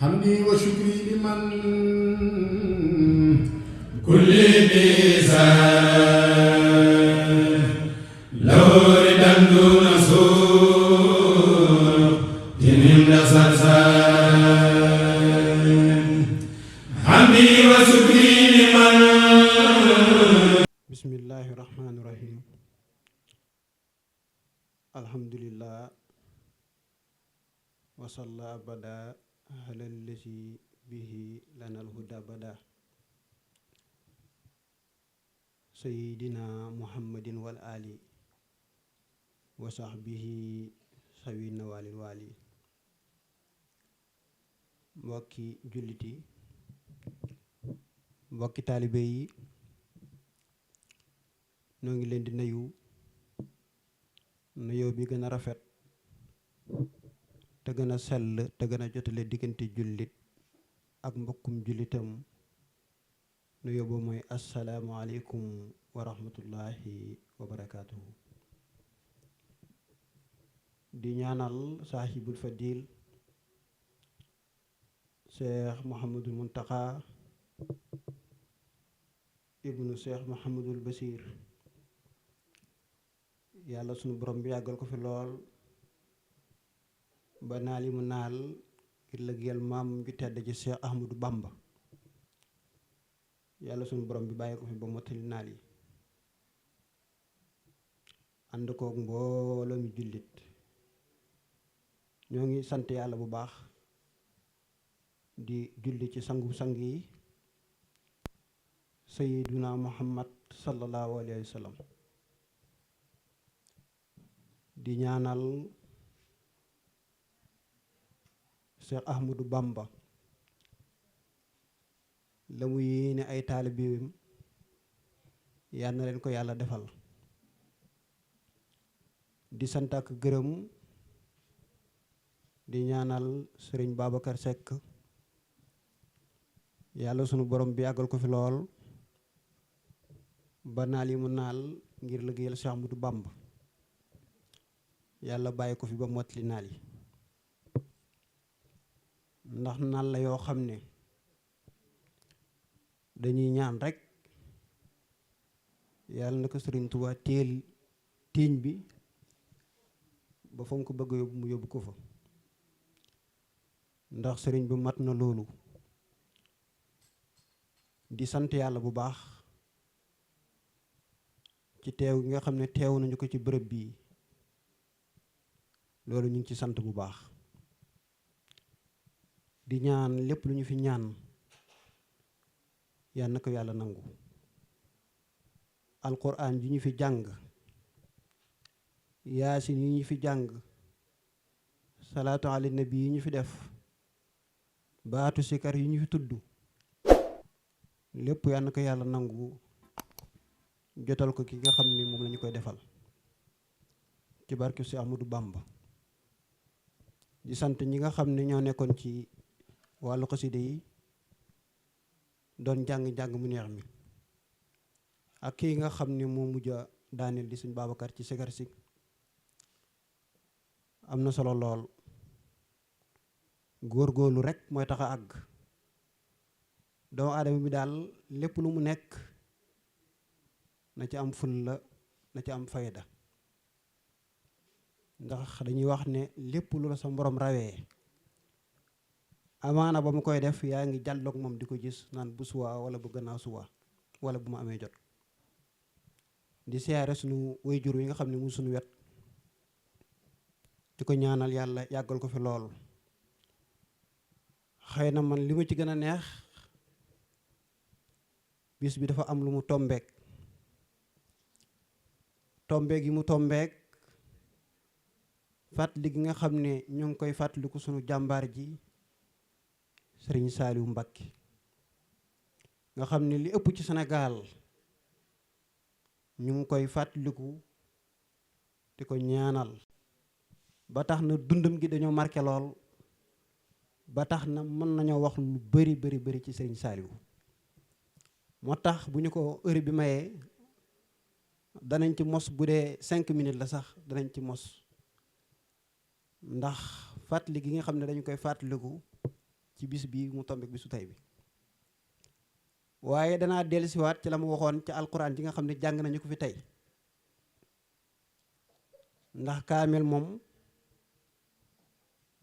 حمدي وشكري لمن كل ميزان لو ردا دون سوء عند سلسال حمدي وشكري لمن. بسم الله الرحمن الرحيم. الحمد لله وصلى أبدا على الذي به لنا الهدى بدا سيدنا محمد والآل وصحبه سوي النوال الوالي. mbokki jullit yi, mbokki taalibe yi, ñoo ngi leen di nuyu nuyoo bi gën a rafet te gën a sell te gën a jotale diggante jullit ak mbokkum jullitam. nuyoo boobu mooy assalaamu aleykum wa rahmatullahi wa barakaatuhu. di ñaanal saaxibul fadil cheikh Mouhamadul Muntaqa ibnu cheikh Mouhamadul Basir, yàlla sunu borom bi yàggal ko fi lool ba naal yi mu naal ngir liggéeyal maam ju tedd ci Cheikh Ahmadou Bamba, yàlla sunu borom bi bàyyi ko fi ba mottali naal yi, ànd kook mbooloo mi jullit. ñoo ngi sant yàlla bu baax di julli ci sangu sang yi sayyiduna Muhammad sallallahu alayhi wa sallam. di ñaanal Cheikh Ahmadou Bamba la mu yéene ay taalibeem yal na leen ko yàlla defal. di sant ak gërëm di ñaanal Sëriñ Babacar Seck, yàlla sunu borom bi yàggal ko fi lool ba naal yi mu naal ngir liggéeyal Cheikh Ahmadou Bamba, yàlla bàyyi ko fi ba mottali naal yi. ndax naal la yoo xam ne dañuy ñaan rekk yàlla na ko Sëriñ Tuubaa téel téeñ bi ba fa mu ko bëgg yóbbu mu yóbbu ko fa, ndax sëriñ bi mat na loolu. di sant yàlla bu baax ci teew gi nga xam ne teew nañu ko ci bërëb bii, loolu ñu ngi ci sant bu baax. di ñaan lépp lu ñu fi ñaan yal na ko yàlla nangu. alquran yi ñu fi jàng, yaasin yi ñu fi jàng, salaatu ala nabi yi ñu fi def, baatu sikar yi ñu fi tudd, lépp yal na ko yàlla nangu jotal ko ki nga xam ni moom la ñu koy defal ci barke si Ahmadou Bamba. di sant ñi nga xam ne ñoo nekkoon ci wàllu xasida yi doon jàng-jàng mu neex mi, ak kii nga xam ne moo mujj a daaneel di suñ Babacar ci sikar si. am na solo lool, góorgóorlu rek mooy tax a àgg. doomu aadama bi daal lépp lu mu nekk na ci am fulla, na ci am fayda, ndax dañuy wax ne lépp lu la sa borom rawee amaana ba mu koy def yaa ngi jàlloog moom di ko gis naan bu suwaa wala bu gannaaw suwaa wala bu ma amee jot. di siyaare sunu waajur yi nga xam ne mu sunu wet, di ko ñaanal yàlla yàggal ko fi lool. xëy na man li ma ci gën a neex bis bi dafa am lu mu tombeek yi mu tombeek fàttali gi nga xam ne ñu ngi koy fàttaliku sunu jàmbaar ji Sëriñ Saaliwu Mbàkke, nga xam ne li ëpp ci Sénégal ñu ngi koy fàttaliku di ko ñaanal, ba tax na dundam gi dañoo marqué lool, ba tax na mën nañoo wax lu bari bari bari ci Sëriñ Saaliwu. moo tax bu ñu ko heure bi mayee danañ ci mos, bu dee 5 minutes la sax danañ ci mos, ndax fàttali gi nga xam ne dañu koy fàttaliku ci bis bi mu tombeek bisu tey bi waaye danaa dellusiwaat ci la mu waxoon ci alquran ji nga xam ne jàng nañu ko fi tey ndax kaamel moom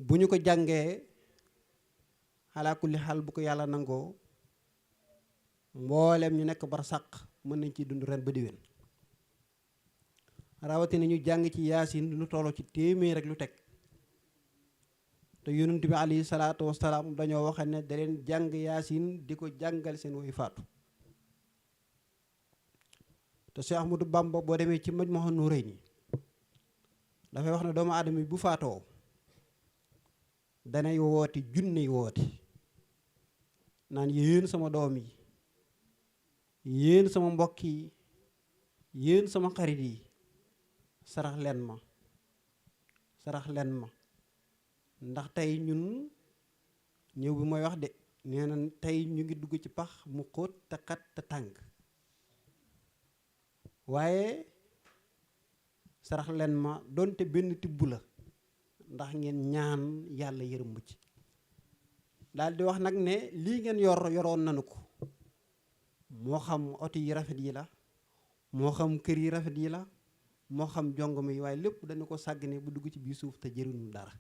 bu ñu ko jàngee xalaa kulli xaal bu ko yàlla nangoo mboolem ñu nekk barsàq mën nañ ciy dund ren ba déwén rawatina ñu jàng ci yaasin lu tolloo ci téeméer rek lu teg te yonent bi alayhi salaatu wasalaam dañoo waxe ne da leen jàng yaasin di ko jàngal seen woy faatu te Cheikh Ahmadou Bamba boo demee ci Majmahun Nurayni dafay wax ne doomu aadama bi bu faatoo danay wooti junni wooti naan yéen sama doom yi yéen sama mbokk yi yéen sama xarit yi sarax leen ma sarax leen ma ndax tey ñun ñëw bi mooy wax de nee na tey ñu ngi dugg ci pax mu xóot te xat te tàng waaye sarax leen ma donte benn tibb la ndax ngeen ñaan yàlla yërëm mu ci daal di wax nag ne lii ngeen yoroon nanu ko moo xam oto yi rafet yi la moo xam kër yi rafet yi la moo xam jongoma yi waaye lépp dañu ko sàggane bu dugg ci biir suuf te jëriñu dara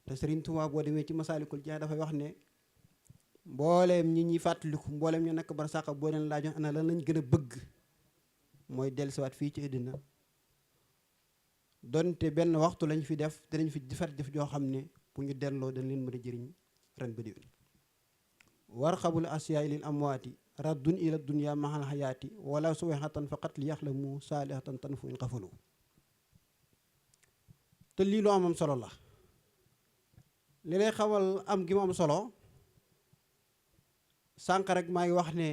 te Sëriñ Tuubaa boo demee ci Masaalikul Jinaan dafay wax ne mbooleem ñi ñuy fàttaliku mbooleem ñu nekk barsàq boo leen laajoon ana lan lañ gën a bëgg mooy dellusiwaat fii ci àddina donte benn waxtu lañ fi def dinañ fi jëf joo xam ne bu ñu delloo dañ leen mën a jëriñ ren ba déwén warxabul asiyaay lil amwaati raddun ila dunya mahal hayaati wala suwexatan faqat li yaxlamu saalihatan tan fu in xafalu te lii lu amam solo la li lay xamal am gi mu am solo sànq rek maa ngi wax ne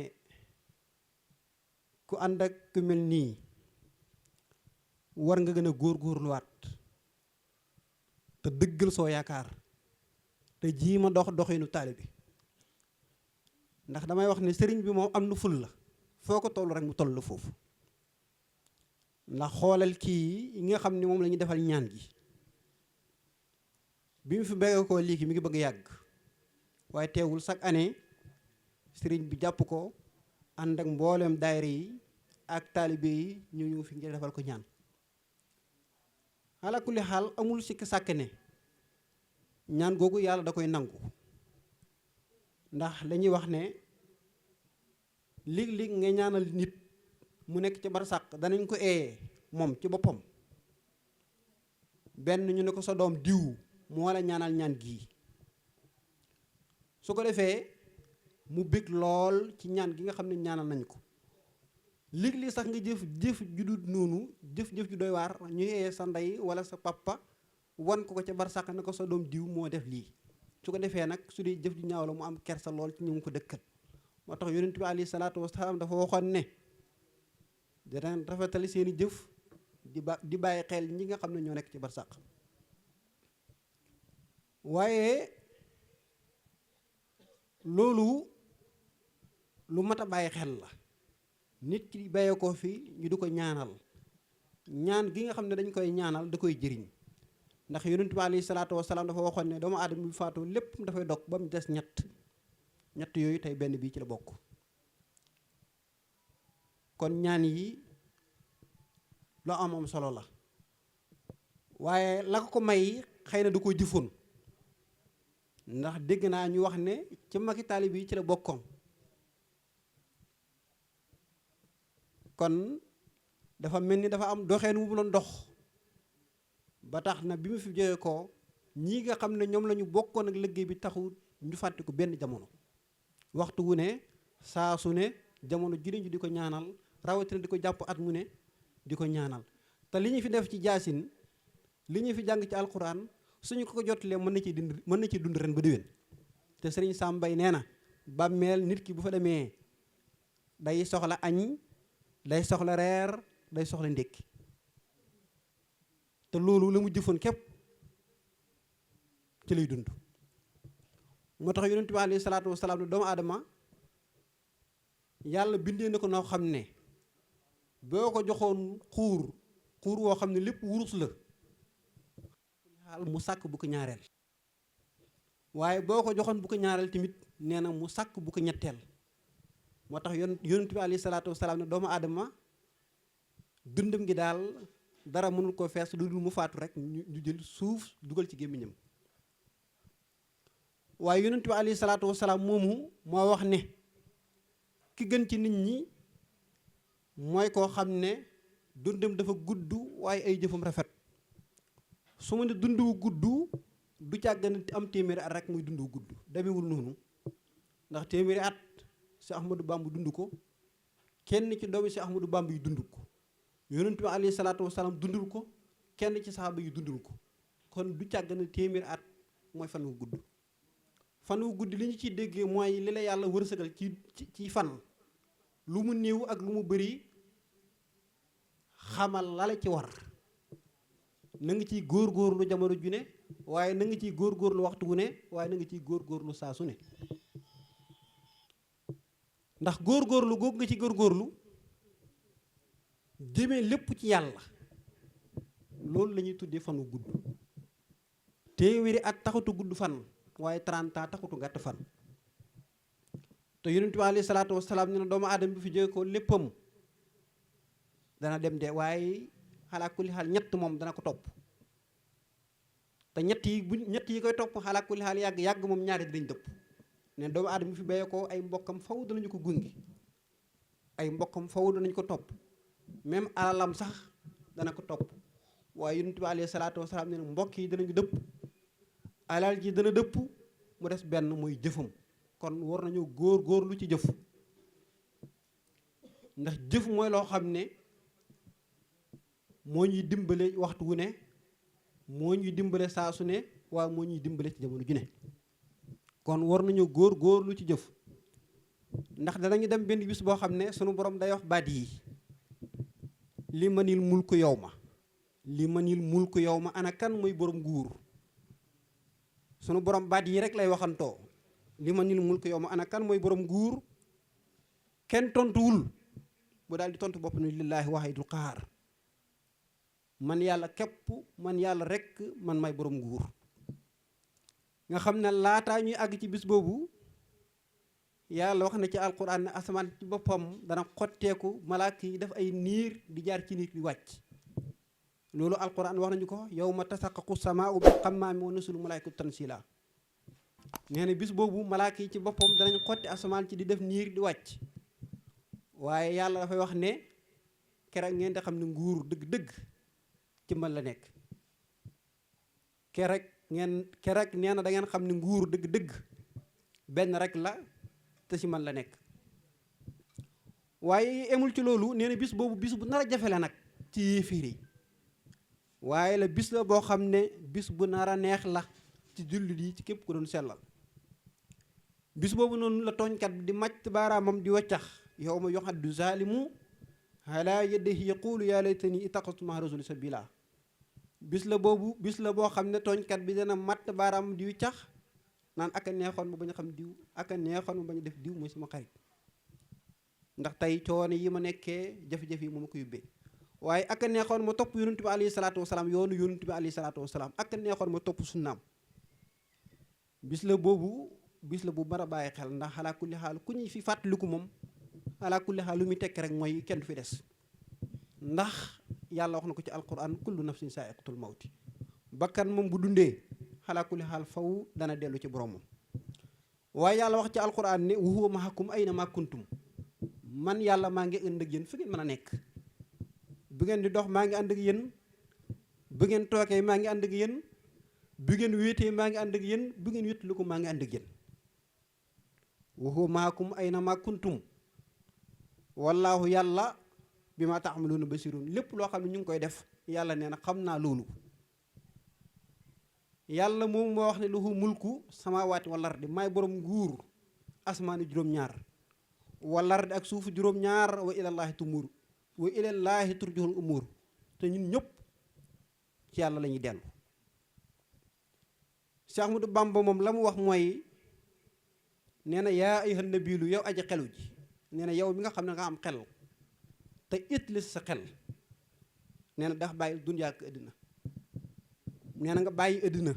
ku ànd ak ku mel nii war nga gën a góorgóorluwaat te dëggal soo yaakaar te jiima doxinu taali bi ndax damay wax ne sëriñ bi moom am na ful la foo ko toll rek mu toll la foofu ndax xoolal kii yi nga xam ne moom la ñuy defal ñaan gi bi mu fi béyee ko léegi mi ngi bëgg yàgg waaye teewul chaque année sëriñ bi jàpp ko ànd ak mbooleem daayira yi ak taalibe yi ñu ñëw fi ngir defal ko ñaan ala kulli xaal amul sikk sàkk ne ñaan googu yàlla da koy nangu ndax dañuy wax ne léeg-léeg nga ñaanal nit mu nekk ci barsàq danañ ko eeyee moom ci boppam benn ñu ne ko sa doom diw moo la ñaanal ñaan gii su ko defee mu bég lool ci ñaan gi nga xam ne ñaanal nañ ko léeg-léeg sax nga jëf ju dul noonu jëf ju doy waar ñu eeyee sa ndey wala sa papa wan ko ca barsàq ne ko sa doom diw moo def lii su ko defee nag su dee jëf ju ñaaw la mu am kersa lool ci ñu ngi ko dëkkal moo tax yonent bi alayhi salaatu wasalaam dafa waxoon ne dana rafetali seeni jëf di bàyyi xel ñi nga xam ne ñoo nekk ci barsàq waaye loolu lu mat a bàyyi xel la nit ki bàyyee ko fi ñu di ko ñaanal ñaan gi nga xam ne dañ koy ñaanal da koy jëriñ ndax yonent bi alayhi salaatu wasalaam dafa waxoon ne doomu aadama bi faatu lépp dafay dog ba mu des ñett yooyu tey benn bii ci la bokk kon ñaan yi loo am solo la waaye la ko may xëy na du ko jëfoon ndax dégg naa ñu wax ne ci magi taalib yi ci la bokkoon kon dafa mel ni dafa am doxeen wu mu doon dox ba tax na bi mu fi jógee ko ñii nga xam ne ñoom la ñu bokkoon ak liggéey bi taxu ñu fàtte ko benn jamono waxtu wu ne saa su ne jamono ju ne di ko ñaanal rawatina di ko jàpp at mu ne di ko ñaanal te li ñu fi def ci jaasin li ñu fi jàng ci alquran suñu ko jotalee mën na ci dund ren ba déwén te sëriñ Sàmbay nee na bàmmeel nit ki bu fa demee day soxla añ day soxla reer day soxla ndékki te loolu la mu jëfoon képp ci lay dund moo tax yonent bi alayhi salaatu wasalaam ne doomu aadama yàlla bindee na ko noo xam ne boo ko joxoon xuur woo xam ne lépp wurus la xaal mu sàkk bu ko ñaareel waaye boo ko joxoon bu ko ñaareel tamit nee na mu sàkk bu ko ñetteel. moo tax yonent bi alayhi salaatu wasalaam ne doomu aadama dundam gi daal dara mënul koo fees lu dul mu faatu rek ñu jël suuf dugal ci gémmiñam. waaye yonent bi alayhi salaatu wasalaam moomu moo wax ne ki gën ci nit ñi mooy koo xam ne dundam dafa gudd waaye ay jëfam rafet. su ma ne dund wu gudd du càggan am téeméeri at rek muy dund wu gudd demewul noonu ndax téeméeri at si Ahmadou Bamba dund ko kenn ci doomi si Ahmadou Bamba yi dund ko yonent bi alayhi salaatu wasalaam dundul ko kenn ci saxaaba yi dundul ko kon du càggan téeméeri at mooy fan wu gudd. fan wu gudd li ñu ciy déggee mooy li la yàlla wërsëgal ci fan lu mu néew ak lu mu bëri xamal la la ci war na nga ciy góorgóorlu jamono ju ne waaye na nga ciy góorgóorlu waxtu wu ne waaye na nga ciy góorgóorlu saa su ne ndax góorgóorlu googu nga ci góorgóorlu jëmee lépp ci yàlla loolu la ñuy tuddee fan wu gudd. téeméeri at taxatu gudd fan waaye 30 ans taxutu gàtt fan te yonent bi alayhi salaatu wasalaam ne na doomu aadama bi fi jóge ko léppam dana dem de waaye xalaa kulli xaal ñett moom dana ko topp te ñett yi koy topp xalaa kulli xaal yàgg moom ñaari dinañ dëpp ne doomu aadama bi fi béye ko ay mbokkam faw danañu ko gunge ay mbokkam faw danañ ko topp même alalam sax dana ko topp waaye yonent bi alayhi salaatu wasalaam ne na mbokk yi danañu dëpp alal ji dana dëpp mu des benn mooy jëfam kon war nañu góorlu ci jëf ndax jëf mooy loo xam ne moo ñuy dimbale waxtu wu ne moo ñuy dimbale saa su ne waaye moo ñuy dimbale ci jamono ju ne kon war nañu góorlu ci jëf ndax danañu dem benn bis boo xam ne sunu borom day wax baat yi li manil mulku yow ma ana kan mooy borom nguur sunu borom baat yi rek lay waxantoo li manil mulku yow ma ana kan mooy borom nguur kenn tontuwul bu daal di tontu bopp ni lillaahi waahidul qahaar man yàlla képp man yàlla rek man may borom nguur. nga xam ne laataa ñuy àgg ci bis boobu yàlla wax na ci alquran ne asamaan ci boppam dana xotteeku malaaka yi def ay niir di jaar ci niir di wàcc loolu alquran wax nañu ko yawma tasaqqaqu samaa'u bil ghammaami wa nuzzilu malaa'ikatu tanziila nee na bis boobu malaaka yi ci boppam danañ xotti asamaan ci di def niir di wàcc waaye yàlla dafay wax ne keroog ngeen di xam ne nguur dëgg-dëgg ci man la nekk keroog nee na da ngeen xam ne nguur dëgg-dëgg benn rek la te ci man la nekk waaye emul ci loolu nee na bis boobu bis bu nar a jafe la nag ci yéeféer yi waaye la bis la boo xam ne bis bu nar a neex la ci jullit yi ci képp ku doon sellal bis boobu noonu la tooñkat bi di màcc baaraamam di waccax yawma yu'addu zaalimu alaa yadihi yaqulu yaa laytanii ittaxaztu ma'a rasuuli sabiila bis la boobu bis la boo xam ne tooñkat bi dana matt baaraamam di waccax naan aka neexoon ma bañ a xam diw aka neexoon ma bañ a def diw mooy sama xarit ndax tey coono yi ma nekkee jafe-jafe yi moo ma ko yóbbee waaye aka neexoon ma topp yonent bi alayhi salaatu wasalaam yoonu yonent bi alayhi salaatu wasalaam aka neexoon ma topp sunnaam bis la boobu bis la bu bar a bàyyi xel ndax alaa kulli xaal ku ñu fi fàttaliku moom alaa kulli xaal lu muy tekki rek mooy kenn du fi des ndax yàlla wax na ko ci alquran kullu nafsin saa'iqatul mawti bakkan moom bu dundee alaa kulli xaal faw dana dellu ci boromam waaye yàlla wax ci alquran ne wa huwa ma'akum ayna ma kuntum man yàlla maa ngi ànd ak yéen fi ngeen mën a nekk bu ngeen di dox maa ngi ànd ak yéen bu ngeen toogee maa ngi ànd ak yéen bu ngeen wéetee maa ngi ànd ak yéen bu ngeen wéetlu ko maa ngi ànd ak yéen wa huwa ma'akum ayna ma kuntum wallaahu yàlla bi ma ta'maluuna basiirun lépp loo xam ne ñu ngi koy def yàlla nee na xam naa loolu yàlla moom moo wax ne lahu mulku samaawaati wal ardi maay borom nguur asmaani juróom-ñaar wal ardi ak suufu juróom-ñaar wa ilallaahi turja'ul umuur te ñun ñëpp ci yàlla la ñuy dellu. Cheikh Ahmadou Bamba moom la mu wax mooy nee na yaa ayyuhan nabiyu yow aji xelu ji nee na yow mi nga xam ne nga am xel te itlis sa xel nee na dafa bàyyi dunyaa ak àddina nee na nga bàyyi àddina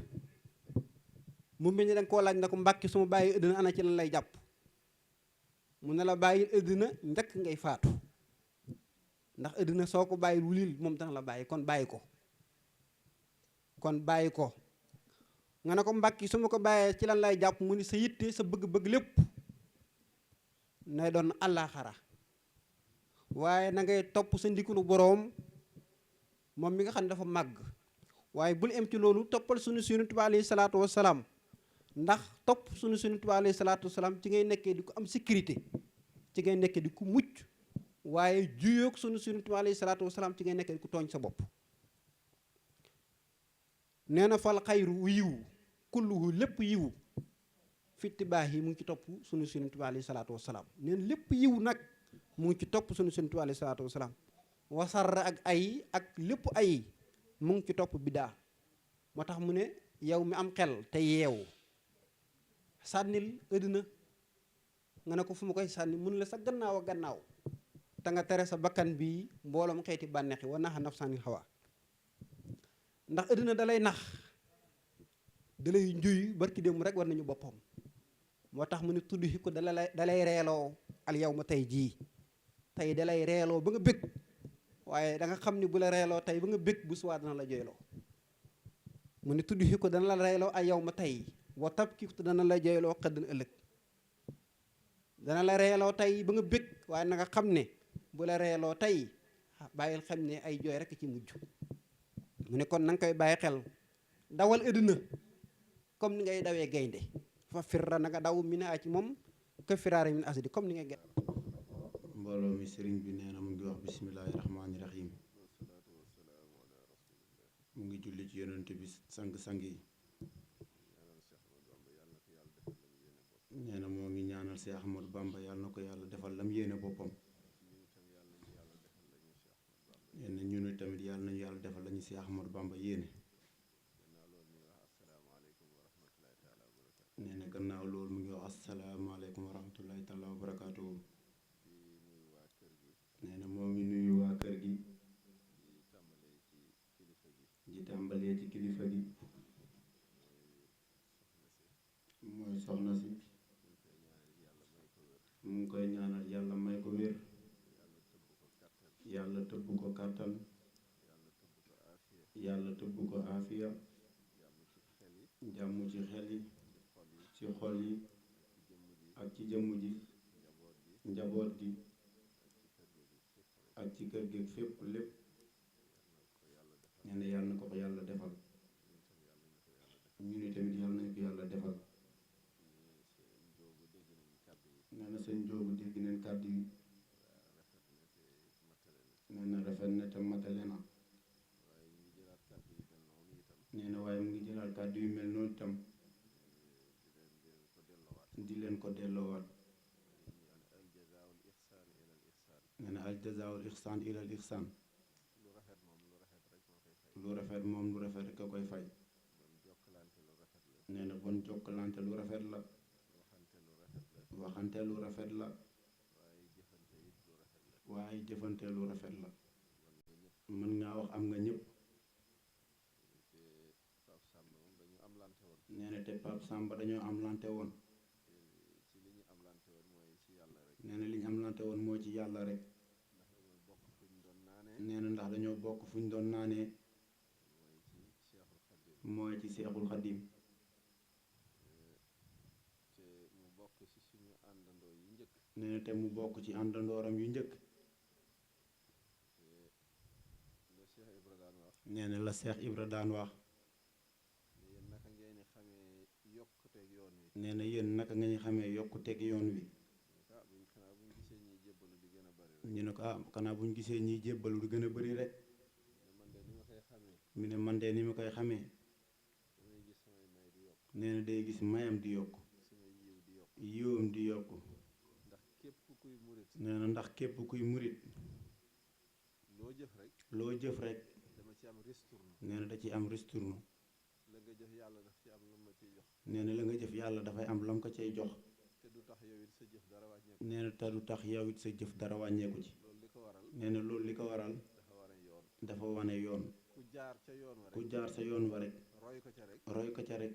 mu mel ni da nga koo laaj na ko Mbàkke su ma bàyyi ëddina ana ci lan lay jàpp mu ne la bàyyi ëddina njëkk ngay faatu ndax ëddina soo ko bàyyi wulil moom dana la bàyyi kon bàyyi ko nga ne ko Mbàkke su ma ko bàyyee ci lan lay jàpp mu ni sa yitte sa bëgg-bëgg lépp nay doon àllaaxara waaye na ngay topp sa ndikulu boroom moom mi nga xam ne dafa màgg waaye bul em ci loolu toppal sunu Yonent bi alayhi salaatu wasalaam ndax topp sunu Yonent bi alayhi salaatu wasalaam ci ngay nekkee di ko am sécurité ci ngay nekkee di ko mucc waaye juyoog sunu Yonent bi alayhi salaatu wasalaam ci ngay nekkee di ko tooñ sa bopp nee na fal xayru yiwu kulluhu lépp yiwu fitti baax yi mu ngi ci topp sunu Yonent bi alayhi salaatu wasalaam nee na lépp yiwu nag mu ngi ci topp sunu Yonent bi alayhi salaatu wasalaam wasarra ak ay ak lépp ay mu ngi ci topp biddaa moo tax mu ne yow mi am xel te yeewu sànnil ëddina nga ne ko fu ma koy sànni mun la sa gannaaw a gannaaw te nga tere sa bakkan bi mbooloom xeeti bànneexi wa naxa naf sànnil xawa ndax ëddina dalay nax dalay njuy barki démb rek war nañu boppam moo tax mu ne tudd ko dalay reeloo al yow ma tey jii tey dalay reeloo ba nga bëgg waaye da nga xam ni bu la reeloo tey ba nga bëgg bu suwaa dana la jooyloo mu ne tudd ko dana la reeloo al yow ma tey wa tab ki dana la jooyloo xëddana ëllëg dana la reeloo tey ba nga bëgg waaye na nga xam ne bu la reeloo tey bàyyil xam ne ay jooy rek ci mujj mu ne kon na nga koy bàyyi xel dawal ëddina comme ni ngay dawee gaynde fa firra na nga daw mi ne a ci moom ka firaare min asadi comme ni ngay get mbooloo mi sëriñ bi nee na mu ngi wax bismillaahi rahmaani rahiim mu ngi julli ci yonent bi sang-sang yi nee na moo ngi ñaanal Seex Ahmadu Bamba yàlla na ko yàlla defal lam yéene boppam nee na ñun tamit yàlla nañu yàlla defal lañu Seex Ahmadu Bamba yéene nee na gannaaw loolu mu ngi wax asalaamaaleykum wa rahmatullahi taala wa barakaatuhu nee na moo ngi nuyu waa kër gi di tàmbalee ci kilifa gi mooy soxna si mu ngi koy ñaanal yàlla may ko wér yàlla tëbb ko kàttan yàlla tëbb ko aafiya jàmm ci xel yi ci xol yi ak ci jëmm ji njaboot gi ak ci kër gi fépp lépp nee na yàlla na ko ko yàlla defal ñu ni tamit yàlla nañ ko yàlla defal nee na seen joobu dégg neen kàddu yi nee na rafet na te matale na nee na waaye mu ngi jëlaat kàddu yu mel noonu itam di leen ko delloowaat nee na al jazaa'ul ihsaan ilal ihsaan lu rafet moom lu rafet rek a koy fay nee na bon jokkalante lu rafet la waxante lu rafet la waaye jëfante lu rafet la mën ngaa wax am nga ñëpp nee na te Pape Samba dañoo am lante woon nee na li ñu am lante woon moo ci yàlla rek nee na ndax dañoo bokk fu ñu doon naanee mooy ci Seexul Xadim nee na te mu bokk ci àndandooram yu njëkk nee na la Seex Ibra daan wax nee na yéen naka nga ñu xamee yokkuteeg yoon wi ñu ne ko xanaa bu ñu gisee ñiy jébbalu di gën a bari rek mu ne man de ni ma koy xamee nee na day gis mayam di yokk yiwam di yokk nee na ndax képp kuy murit loo jëf rek nee na da ci am ristourne nee na la nga jëf yàlla dafay am lam ko cay jox nee na te du tax yow it sa jëf dara wàññeeku ci nee na loolu li ko waral dafa wane yoon ku jaar sa yoon wa rek roy ko ca rek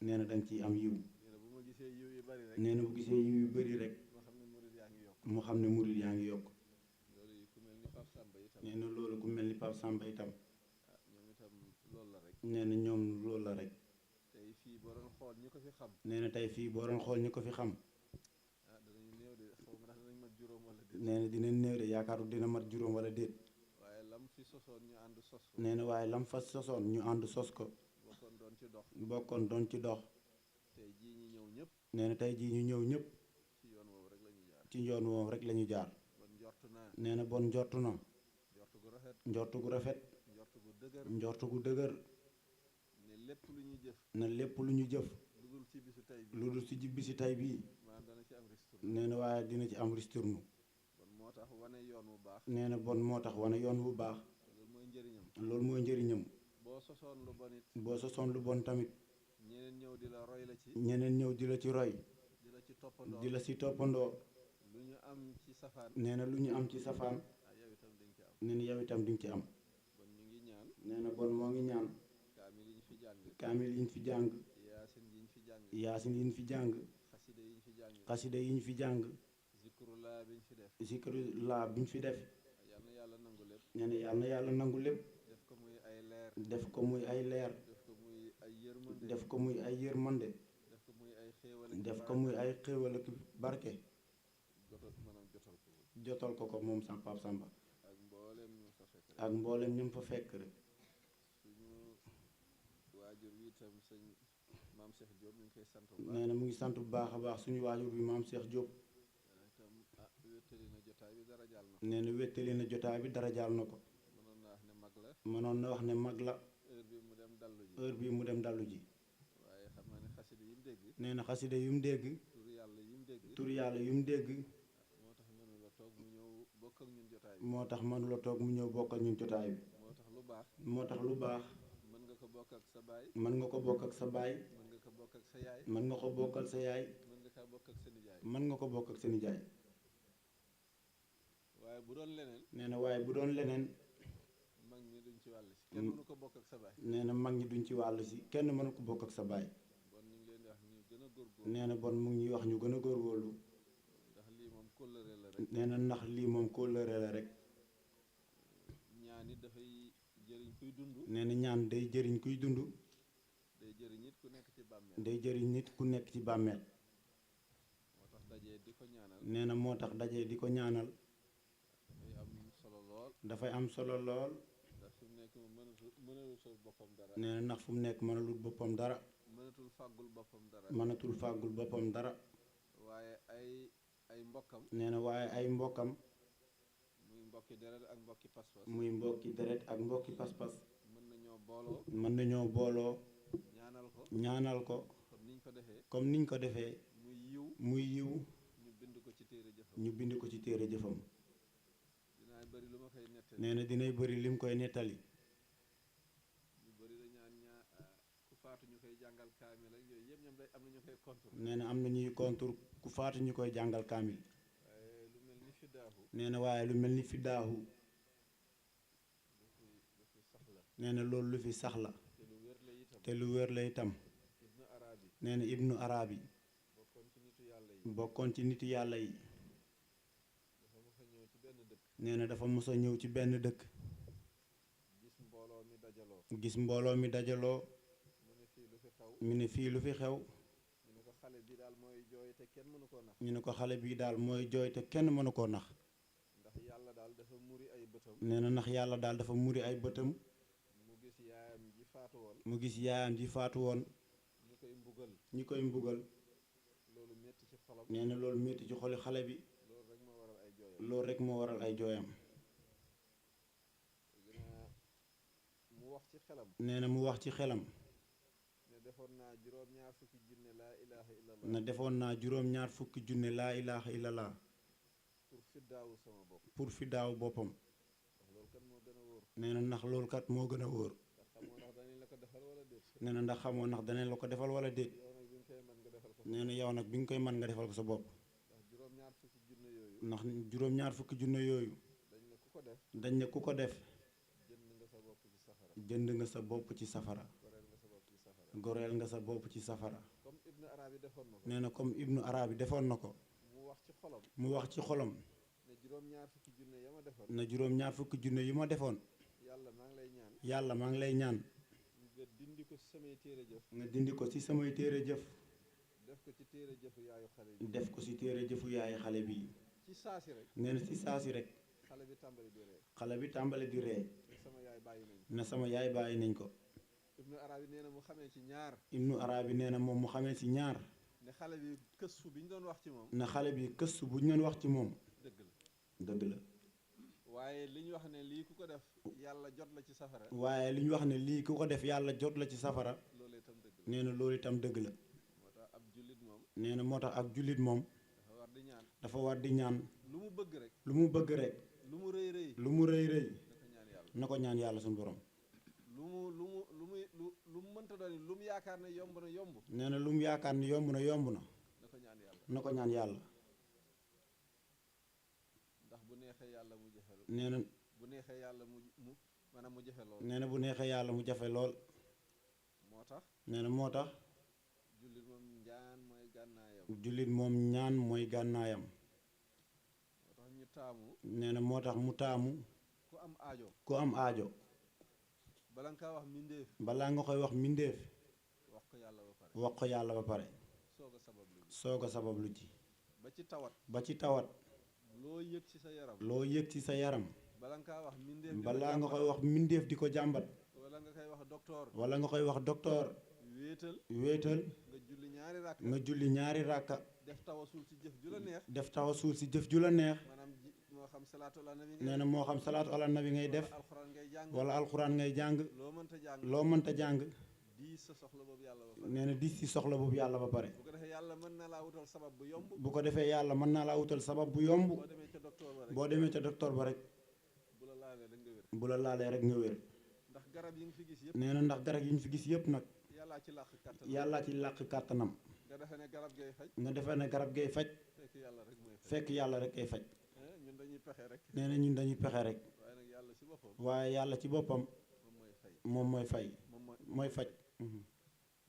nee na da nga ciy am yiw. nee na bu ma gisee yiw yu bari rek. nee na bu gisee yiw yu bëri rek. ma xam ne murid yaa ngi yokk. mu xam ne murid yaa ngi yokk. loolu yi ku mel ni Pape Samba itam. nee na loolu ku mel ni Pape Samba itam. ah ñoom itam loolu la rek. nee na ñoom loolu la rek. tey fii boo doon xool ñi ko fi xam. nee na tey fii boo doon xool ñi ko fi xam. ah danañu néew de xaw ma ndax danañ mat juróom wala déet. nee na dina néew de yaakaaru dina mat juróom wala déet. waaye lam fi sosoon ñu ànd sos ko. nee na waaye lam fa sosoon ñu ànd sos ko. bokkoon doon ci dox. bokkoon doon ci dox. tey jii ñi ñëw ñëpp. nee na tey jii ñu ñëw ñëpp. ci yoon woowu rek la ñu jaar. ci yoon woowu rek la ñu jaar. bon njortu naa. nee na bon njortu na. njortu gu rafet. njortu gu rafet. njortu gu dëgër. njortu gu dëgër. ne lépp lu ñuy jëf. na lépp lu ñu jëf. lu dul ci bisu tey bi. lu dul ci bisi tey bii. maanaam dana ci am risque. nee na waaye dina ci am risturnu. bon moo tax wane yoon wu baax. nee na bon moo tax wane yoon wu baax. loolu mooy njëriñam. loolu mooy njëriñam. boo sosoon lu bon it. boo sosoon lu bon tamit. ñeneen ñëw di la roy la ci. ñeneen ñëw di la ci roy. di la ci toppandoo. di la ci toppandoo. lu ñu am ci safaan. nee na lu ñu am ci safaan. ah yow itam dañ ci am. nee na yow itam di nga ci am. bon ñu ngi ñaan. nee na bon moo ngi ñaan. kaamil yi ñu fi jàng. kaamil yi ñu fi jàng. yaasin yi ñu fi jàng. yaasin yi ñu fi jàng. xasida yi ñu fi jàng. xasida yi ñu fi jàng. zikrullah bi ñu fi def. zikrullah bi ñu fi def. yal na yàlla nangu lépp. nee na yàlla na yàlla nangu lépp. def ko muy ay leer. def ko muy ay leer. def ko muy ay yërmande. def ko muy ay yërmande. def ko muy ay xéewal. def ko muy ay xéewal ak barke. jotal maanaam jotal ko. jotal ko ko moom sax Pape Samba. ak mboolem ñu fa fekk rek. ak mboolem ñu fa fekk rek. suñu waajur wi itam sëñ maam Cheikh Diop ñu ngi koy sant bu baax. nee na mu ngi sant bu baax a baax suñu waajur bi maam Cheikh Diop. itam wéttali na jotaay bi dara jàll na. nee na wéttali na jotaay bi dara jaal na ko. mënoon naa wax ne mag la. mënoon na wax ne mag la. heure bi mu dem dallu ji. heure bii mu dem dallu ji. waaye xam naa ne xasida yi mu dégg. nee na xasida yu mu dégg. tur yàlla yi mu dégg. tur yàlla yu mu dégg. moo tax mënu la toog mu ñëw bokk ak ñun jotaay bi. moo tax mënula toog mu ñëw bokk ak ñun jotaay bi. moo tax lu baax. moo tax lu baax. mën nga ko bokk ak sa baay. mën nga ko bokk ak sa baay. mën nga ko bokk ak sa yaay. mën nga ko bokkal sa yaay. mën nga kaa bokk ak sa nijaay. mën nga ko bokk ak sa nijaay. waaye bu doon leneen. nee na waaye bu doon leneen. mag ñi duñ ci wàll si. kenn mënu ko bokk ak sa baay. nee na mag ñi duñ ci wàll si kenn mënu ko bokk ak sa baay. bon ñu ngi leen di wax ñu gën a góorgóorlu. nee na bon mu ngi ñuy wax ñu gën a góorgóorlu. ndax lii moom kóllëre la rek. nee na ndax lii moom kóllëre la rek. ñaan it dafay jëriñ kuy dund. nee na ñaan day jëriñ kuy dund. day jëriñ it ku nekk ci bàmmeel. day jëriñ nit ku nekk ci bàmmeel. moo tax dajee di ko ñaanal. nee na moo tax daje di ko ñaanal. dafay am solo lool. dafay am solo lool. ndax fi mu nekk moom mënatul sa boppam dara. nee na ndax fu mu nekk mënalul boppam dara. mënatul fàggul boppam dara. mënatul fàggul boppam dara. waaye ay mbokkam. nee na waaye ay mbokkam. muy mbokki deret ak mbokki pas-pas. muy mbokki deret ak mbokki pas-pas. mën nañoo booloo. mën nañoo booloo. ñaanal ko. ñaanal ko. comme niñ ko defee. comme niñ ko defee. muy yiw. muy yiw. ñu bind ko ci téere jëfam. ñu bind ko ci téere jëfam. dinaa bëri lu ma koy nettali. nee na dinay bëri lim koy nettali. ñu bëri la ñaan ku faatu ñu koy jàngal kaamil ak yooyu yëpp ñoom day am na ñu koy contour. nee na am na ñuy contour ku faatu ñu koy jàngal kaamil. waaye lu mel ni fiddaahu. nee na waaye lu mel ni fiddaahu. lu fi sax la. nee na loolu lu fi sax la. te lu wér la itam. te lu wér la itam. ibnu arabi. nee na ibnu arabi. bokkoon ci nitu yàlla yi. bokkoon ci nitu yàlla yi. dafa mos a ñëw ci benn dëkk. nee na dafa mos a ñëw ci benn dëkk. gis mbooloo mi dajaloo. gis mbooloo mi dajaloo. mu ne fii lu fi xew. mu ne fii lu fi xew. ñu ne ko xale bi daal mooy jooy te kenn mënu koo nax. ñu ne ko xale bii daal mooy jooy te kenn mënu koo nax. ndax yàlla daal dafa muri ay bëtam. nee na ndax yàlla daal dafa muri ay bëtam. mu gis yaayam ji faatu woon. mu gis yaayam ji faatu woon. ñu koy mbugal. ñi koy mbugal. loolu métti ci xolam. nee na loolu métti ci xoli xale bi. loolu rek moo waral ay jooyam. loolu rek moo waral ay jooyam. mu wax ci xelam. nee na mu wax ci xelam. ne defoon naa juróom-ñaar fukki junne laa ilaha illallah. na defoon naa juróom-ñaar fukki junne laa ilaha illallah. pour fiddaawu sama bopp. pour fi daaw boppam. ndax loolu kat moo gën a wóor. nee na ndax loolu kat moo gën a wóor. ndax xamoo ndax danañ la ko defal wala déet. nee na ndax xamoo ndax danañ la ko defal wala déet. yow nag bi nga koy mën nga defal ko. nee na yow nag bi nga koy mën nga defal ko sa bopp. ndax juróom-ñaar fukki junne yooyu. ndax juróom-ñaar fukki junne yooyu. dañ ne ku ko def. dañ ne ku ko def. jënd nga sa bopp ci safara. jënd nga sa bopp ci safara. goreel nga sa bopp ci safara. goreel nga sa bopp ci safara comme Ibnu Arabi defoon na ko nee na comme Ibnu Arabi defoon na ko mu wax ci xolam mu wax ci xolam ne juróom-ñaar fukki junne ya ma defoon na juróom-ñaar fukki junne yi ma defoon yàlla maa ngi lay ñaan yàlla maa ngi lay ñaan nga dindi ko ci samay téere jëf nga dindi ko ci samay téere jëf def ko ci téere jëfu yaayu xale bi def ko ci téere jëfu yaay xale bi ci saasi rek nee na ci saasi rek xale bi tàmbali di ree xale bi tàmbale di ree te sama yaay bàyyi nañ na sama yaay bàyyi nañ ko Ibnu Arabi nee na mu xamee ci ñaar Ibnu Arabi nee na moom mu xamee ci ñaar ne xale bi këstu bi ñu doon wax ci moom na xale bi këstu bu ñu doon wax ci moom dëgg la dëgg la waaye li ñu wax ne lii ku ko def yàlla jot la ci safara waaye li ñu wax ne lii ku ko def yàlla jot la ci safara loolu itam dëgg la nee na loolu itam dëgg la moo tax ab jullit moom nee na moo tax ak jullit moom dafa war di ñaan dafa war di ñaan lu mu bëgg rek lu mu bëgg rek lu mu rëy rëy lu mu rëy rëy na ko ñaan yàlla na ko ñaan yàlla suñu borom lu mu mënta doon lu mu yaakaar ne yomb na yomb nee na lu mu yaakaar ni yomb na yomb na na ko ñaan yàlla na ko ñaan yàlla ndax bu neexee yàlla mu jafe nee na bu neexee yàlla mu maanaam mu jafe lool nee na bu neexee yàlla mu jafe lool moo tax nee na moo tax jullit moom ñaan mooy gànnaayam jullit moom ñaan mooy gànnaayam moo tax ñu taamu nee na moo tax mu taamu ku am aajo ku am aajo bala nga kaa wax mbindéef balaa nga koy wax mbindéef wax ko yàlla ba pare wax ko yàlla ba pare soog a sabab lu soog a sabab lu ji ba ci tawat ba ci tawat loo yëg ci sa yaram loo yëg ci sa yaram bala nga kaa wax mbindéef balaa nga koy wax mbindéef di ko jàmbat wala nga koy wax docteur wala nga koy wax docteur wéetal nga julli ñaari rakk nga julli ñaari ràkka def tawasul ci jëf ju la neex def tawasul si jëf ju la neex maanaam moo xam salaatu ala nabi nee na moo xam salaatu ala nabi ngay def alxuraan ngay jàng wala alxuraan ngay jàng loo mënta jàng loo mënta jàng diis sa soxla boobu yàlla ba pare nee na di si soxla boobu yàlla ba pare bu ko defee yàlla mën na laa wutal sabab bu yomb bu ko defee yàlla mën naa laa wutal sabab bu yomb boo demee ca docteur ba rek boo demee ca docteur ba rek bu la laalee da nga wér bu la laalee rek nga wér ndax garab yi nga fi gis yëpp nee na ndax garab yi ñu fi gis yëpp nag yàllaa ci làq kattan yàllaa ci làq kàttanam nga defee ne garab ngay faj nga defee ne garab gay faj fekk yàlla rek mooy faj fekk yàlla rek kay faj ñun dañuy pexe rek nee na ñun dañuy pexe rek waaye nag yàlla si boppam waaye yàlla ci boppam moom mooy fay moom mooy fay moom mooy faj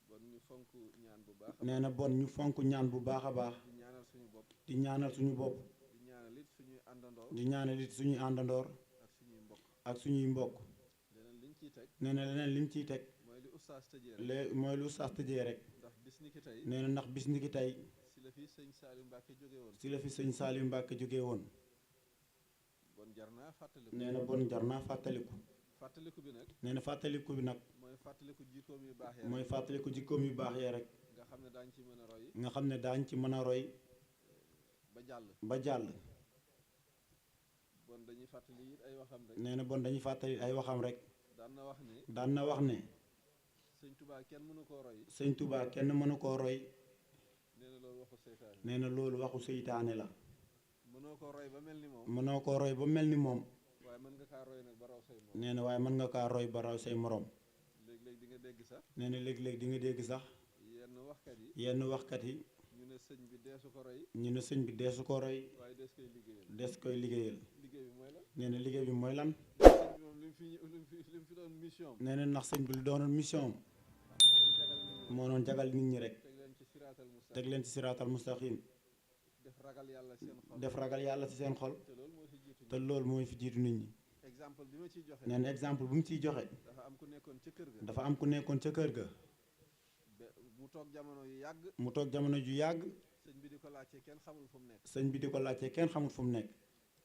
bon ñu fonk ñaan bu baax nee na bon ñu fonk ñaan bu baax a baax di ñaanal suñu bopp di ñaanal suñu bopp di ñaanal it suñuy àndandoor di ñaanal it suñuy àndandoor ak suñuy mbokk ak suñuy mbokk leneen liñ ciy teg nee na leneen lim ciy teg mooy li oustaz tëjee rek mooy lu sax tëjee rek ndax bis ni ki tey nee na ndax bis ni ki tey si la fi sëñ Saliou Mbacke jóge woon si la fi sëñ Saliou Mbacke jógee woon bon jar naa fàttaliku nee na bon jar naa fàttaliku fàttaliku bi nag nee na fàttaliku bi nag mooy fàttaliku jikkoom yu baax ya mooy fàttaliku jikkoom yu baax yee rek nga xam ne daañ ci mën a roy nga xam ne daañ ci mën a roy ba jàll ba jàll bon dañuy fàttali it ay waxam rek nee na bon dañuy fàttali ay waxam rek daan na wax ne daan na wax ne sëñ Touba kenn mënu koo roy sëñ Touba kenn mënu koo roy nee na loolu waxu seytaane nee na loolu waxu seytaane la mënoo koo roy ba mel ni moom mënoo koo roy ba mel ni moom waaye mën nga kaa roy nag ba raw say moom nee na waaye mën nga kaa roy ba raw say moroom léeg-léeg di nga dégg sax nee na léeg-léeg di nga dégg sax yenn waxkat yi yenn waxkat yi ñu ne sëñ bi deesu ko roy ñu ne sëñ bi deesu ko roy waaye des koy liggéeyal des koy liggéeyal liggéey bi mooy la nee na liggéey bi mooy lan sëñ bi moom li mu fi doon mission nee na ndax sëñ bi lu doonoon mission am moo doon jagal nit ñi rek teg leen ci siraatal teg mustaqim leen ci siraatal mustaqim def ragal yàlla seen xol def ragal yàlla ci seen xol te loolu moo fi jiitu te loolu mooy fi jiitu nit ñi exemple bi ma ciy joxe nee na exemple bu mu ciy joxe dafa am ku nekkoon ca kër ga dafa am ku nekkoon ca kër ga mu toog jamono yu yàgg mu toog jamono ju yàgg sëñ bi di ko laajte kenn xamul fu mu nekk sëñ bi di ko laajte kenn xamul fu mu nekk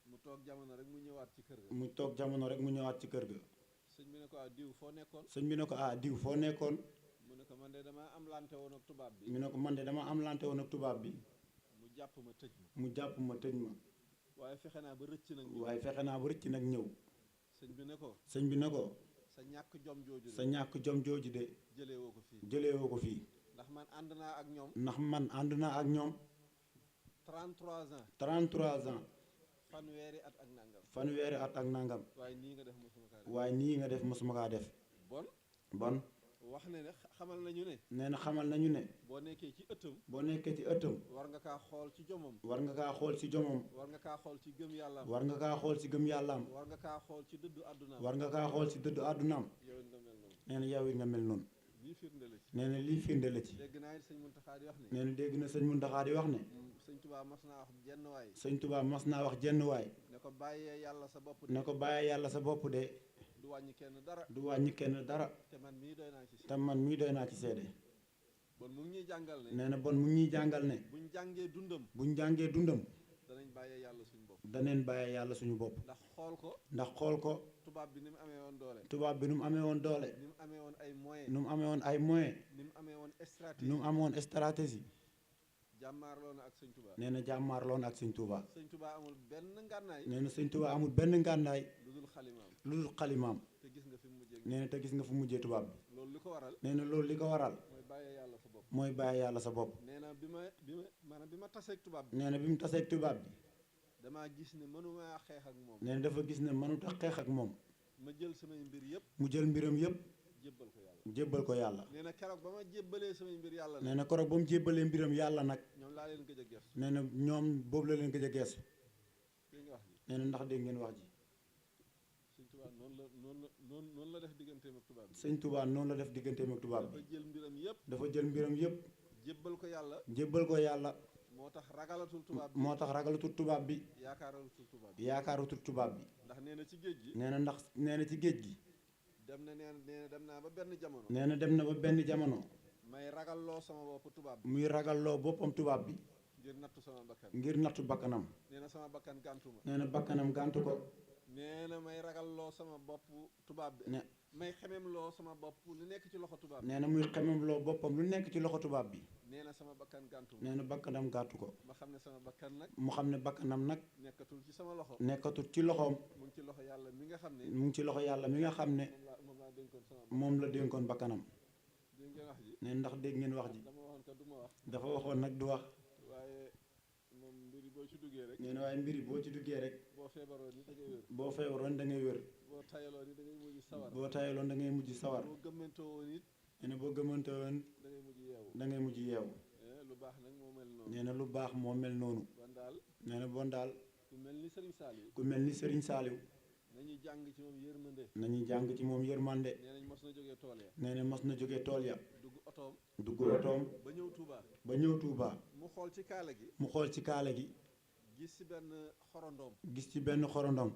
mu toog jamono rek mu ñëwaat ci kër ga mu toog jamono rek mu ñëwaat ci kër ga sëñ bi ne ko diw foo nekkoon sëñ bi ne ko diw foo nekkoon mu ne ko man de damaa am lante woon ak tubaab bi mu ne ko man de dama am lante woon ak tubaab bi mu jàpp ma tëj ma mu jàpp ma tëj ma waaye fexe naa ba rëcc nag waaye fexe naa ba rëcc nag ñëw sëñ bi ne ko sëñ bi ne ko sa ñàkk jom jooju sa ñàkk jom jooju de jëlee woo ko fii jëlee woo ko fii ndax man ànd naa ak ñoom ndax man ànd naa ak ñoom 33 ans 33 ans fanweeri at ak nangam fanweeri at ak nangam waaye nii nga def mosuma kaa def waaye nii nga def mosuma kaa def bon bon wax ne xamal nañu ne nee na xamal nañu ne boo nekkee ci ëttam boo nekkee ci ëttam war nga kaa xool ci jomam war nga kaa xool ci jomam war nga kaa xool ci gëm yàllaam war nga kaa xool ci gëm yàllaam war nga kaa xool ci dëddu àddunaam war nga kaa xool ci dëddu àddunaam yow it nga mel noonu nee na yow it nga mel noonu lii firnde la ci. nee na lii firnde la ci. dégg naa it sëñ Muntaxa di wax ne. nee na dégg na sëñ Muntaxa di wax ne. sëñ Tuubaa mas naa wax jenn waay. sëñ Tuubaa mas naa wax jenn waay. ne ko bàyyee yàlla sa bopp de. ne ko bàyyee yàlla sa bopp de. du wàññi kenn dara. du wàññi kenn dara. te man mii doy naa ci seede. te man mii doy naa ci seede. bon mu ngi ñuy jàngal ne. nee na bon mu ngi ñuy jàngal ne. buñ jàngee dundam. buñ jàngee dundam. danañ bàyyee yàlla suñu bopp. daneen bàyyee yàlla suñu bopp. ndax xool ko. ndax xool ko. tubaab bi ni mu amee woon doole. tubaab bi nu mu amee woon doole. ni mu amee woon ay moyens. nu mu amee woon ay moyens. ni mu amee woon stratégie. nu mu amee woon stratégie. jàmmaarloo na ak sëñ Tuubaa. nee na jàmmaarloon ak sëñ Tuubaa. sëñ Tuubaa amul benn ngànnaay. nee na sëñ Tuubaa amul benn ngànnaay. lu dul xalimaam. lu dul xalimaam. te gis nga fi mu mujjee. nee na te gis nga fu mujjee tubaab bi. loolu li ko waral. nee na loolu li ko waral. mooy bàyyee yàlla sa bopp. mooy bàyyi yàlla sa bopp. nee na maanaam bi ma taseeg tubaab bi. nee na bi mu taseeg tubaab bi. damaa gis ne mënuma xeex ak moom. nee na dafa gis ne mënut a xeex ak moom. ma jël samay mbir yëpp. mu jël mbiram yëpp. jébbal ko yàlla. jébbal ko yàlla. nee na keroog ba ma jébbalee samay mbir yàlla. nee na koroog ba mu jébbalee mbiram yàlla nag. ñoom laa leen gëj a gestu. nee na ñoom boobu la leen gëj a geesu. dégg nga wax ji. nee na ndax dégg ngeen wax ji. sëñ Tuubaa noonu la def digganteem ak tubaab bi. sëñ Tuubaa noonu la def digganteem ak tubaab dafa bi. jël mbiram yëpp. dafa jël mbiram yëpp. jébbal ko yàlla. jébbal ko yàlla. moo tax ragalatul tubaab bi. moo tax ragalatul tubaab bi. yaakaaratul tubaab bi. yaakaarutul tubaab bi. ndax nee na ci géej gi. nee na ndax nee na ci géej gi. dem na nee na dem naa ba benn jamono. nee na dem na ba benn jamono. may ragalloo sama bopp tubaab bi. muy ragalloo boppam tubaab bi. ngir nattu sama bakkan. ngir nattu bakkanam. nee na sama bakkan gàntu ma. nee na bakkanam gàntu ko. nee na may ragalloo sama bopp tubaab bi. ne may xememloo sama bopp lu nekk ci loxo tubaab bi. nee na muy xememloo boppam lu nekk ci loxo tubaab bi. nee na sama bakkan gàntu ma. nee na bakkanam gàntu ko. ma xam ne sama bakkan nag. mu xam ne bakkanam nag. nekkatul ci sama loxo. nekkatul ci loxoom. mu ngi ci loxo yàlla mi nga xam ne. mu ngi ci loxo yàlla mi nga xam ne. moom laa dénkoon sama bopp. moom la dénkoon bakkanam. dégg ngeen wax ji. nee na ndax dégg ngeen wax ji. dama waxoon ka du ma wax. dafa waxoon nag du wax. waaye moom mbiri boo ci duggee rek. nee na waaye mbiri boo ci duggee rek. boo feebaroon ni da ngay wér. boo feebaroon da ngay wér. boo tayaloon ni da ngay mujj sawar. boo tayaloon da ngay mujj sawar. boo gëmmantoo woon it. nee na boo gëmante woon da ngay mujj yeewu. da ngay mujj yeewu. lu baax nag moo mel noonu. nee na lu baax moo mel noonu. bon daal. nee na bon daal. ku mel ni Serigne Saliou. ku mel ni Serigne Saliou. nañuy jàng ci moom yërmande. nañuy jàng ci moom yërmande. nee nañ mos na jógee tool ya. nee na mos na jógee tool ya. dugg otoom. dugg otoom. ba ñëw Touba. ba ñëw Touba. mu xool ci kaala gi. mu xool ci kaala gi. gis ci benn xorondoom. gis ci benn xorondom.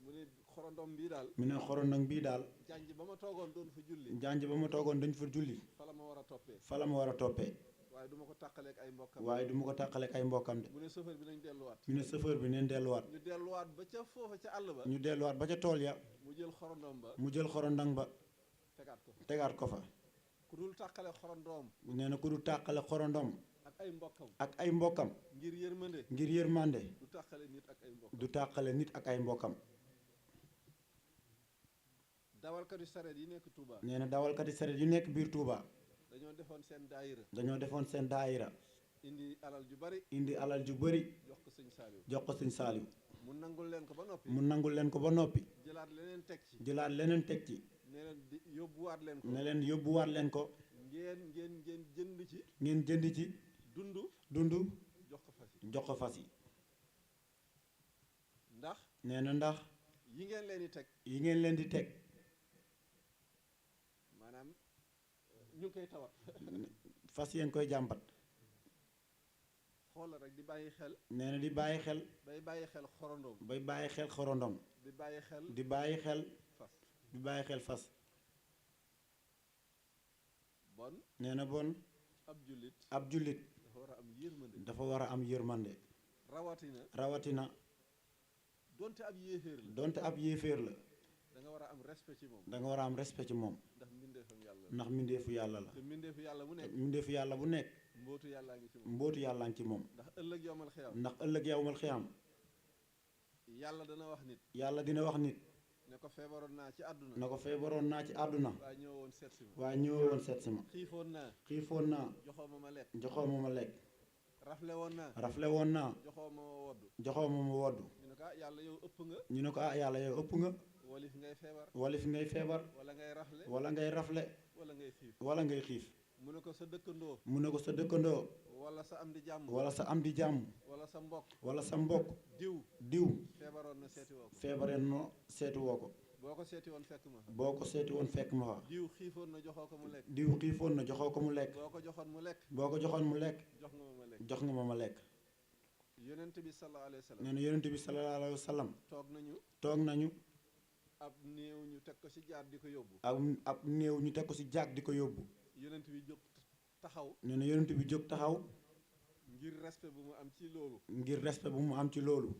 mu ne xorondoom bii daal. mu ne xorondom bii daal. janj ba ma toogoon doon fa julli. janj ba ma toogoon dañ fa julli. fa la ma war a toppee. fa la ma war a toppee. waaye du ma ko tàqaleeg ay mbokkam. waaye du ma ko tàqaleeg ay mbokkam de. mu ne chauffeur bi nañ delluwaat. mu ne chauffeur bi neen delluwaat. ñu delluwaat ba ca foofa ca àll ba. ñu delluwaat ba ca tool ya. mu jël xorondoom ba. mu jël xorondom ba. tegaat ko fa. tegaat ko fa. ku dul tàqale xorondoom. nee na ku du tàqale xorondom. ak ay mbokkam. ak ay mbokkam. ngir yërmande. ngir yërmande. du tàqale nit ak ay mbokkam. du tàqale nit ak ay mbokkam. dawalkati sareet yi nekk Touba. nee na dawalkati sareet yu nekk biir Touba. dañoo defoon seen daayira. dañoo defoon seen daayira. indi alal ju bari. indi alal ju bëri. jox ko sëñ Saliou. jox ko sëñ Saliou. mu nangul leen ko ba noppi. mu nangul leen ko ba noppi. jëlaat leneen teg ci. jëlaat leneen teg ci. ne leen di yóbbuwaat leen ko. ne leen yóbbuwaat leen ko. ngeen jënd ci. ngeen jënd ci. dund. jox ko fas yi. jox ko fas yi. ndax. nee na ndax. yi ngeen leen di teg. yi ngeen leen di teg. maanaam ñu ngi koy tawat. fas yéen koy jàmbat. xoolal rek di bàyyi xel. nee na di bàyyi xel. bay bàyyi xel xorondoom. bay bàyyi xel xorondom. di bàyyi xel. di bàyyi xel. fas. di bàyyi xel fas. bon. nee na bon. ab jullit. ab jullit. dafa war a am yërmande. dafa war a am yërmande. rawatina. rawatina. donte ab yéeféer la. donte ab yéeféer la. da nga war a am respect ci moom. da nga war a am respect ci moom. ndax mbindeefam yàlla la. ndax mbindeefu yàlla la. te mbindeefu yàlla bu nekk. mbindeefu yàlla bu nekk. mbootu yàllaa ngi ci moom. mbootu yàllaa ngi ci moom. ndax ëllëg yowmal xiyam. ndax ëllëg yawmal xiyam. yàlla dana wax nit. yàlla dina wax nit. ne ko feebaroon naa ci àdduna. na ko feebaroon naa ci àdduna. waaye ñëwoon seet si ma. waaye ñëwoon seet si ma. xiifoon naa. xiifoon naa. joxoo ma ma lekk. joxoo ma ma lekk. rafle woon naa. rafle woon naa. joxoo ma ma woddu. joxoo ma ma woddu. ñu ne ko ah yàlla yow ëpp nga. ñu ne ko ah yàlla yow ëpp nga. walif ngay feebar. walif ngay feebar. wala ngay rafle. wala ngay rafle. wala ngay xiif. wala ngay xiif. mu ne ko sa dëkkandoo. mu ne ko sa dëkkandoo. wala sa am di jàmm. wala sa am di jàmm. wala sa mbokk. wala sa mbokk. diw. diw. feebaroon na seeti woo ko. feebaree no seetu woo ko. boo ko seeti woon fekk ma fa. boo ko seeti woon fekk ma fa. diw xiifoon na joxoo ko mu lekk. diw xiifoon na joxoo ko mu lekk. boo ko joxoon mu lekk. boo ko joxoon mu lekk. jox nga ma lekk. jox nga ma lekk. yonent bi sallallahu alayhi wa sallam. nee na yonent bi sallallahu alayhi wa sallam. toog nañu. ab néew ñu teg ko ci jaar di ko yóbbu. ab néew ñu teg ko ci jaag di ko yóbbu. yonent bi jóg taxaw. nee na yonent bi jóg taxaw. ngir respect bu mu am ci loolu. ngir respect bu mu am ci loolu.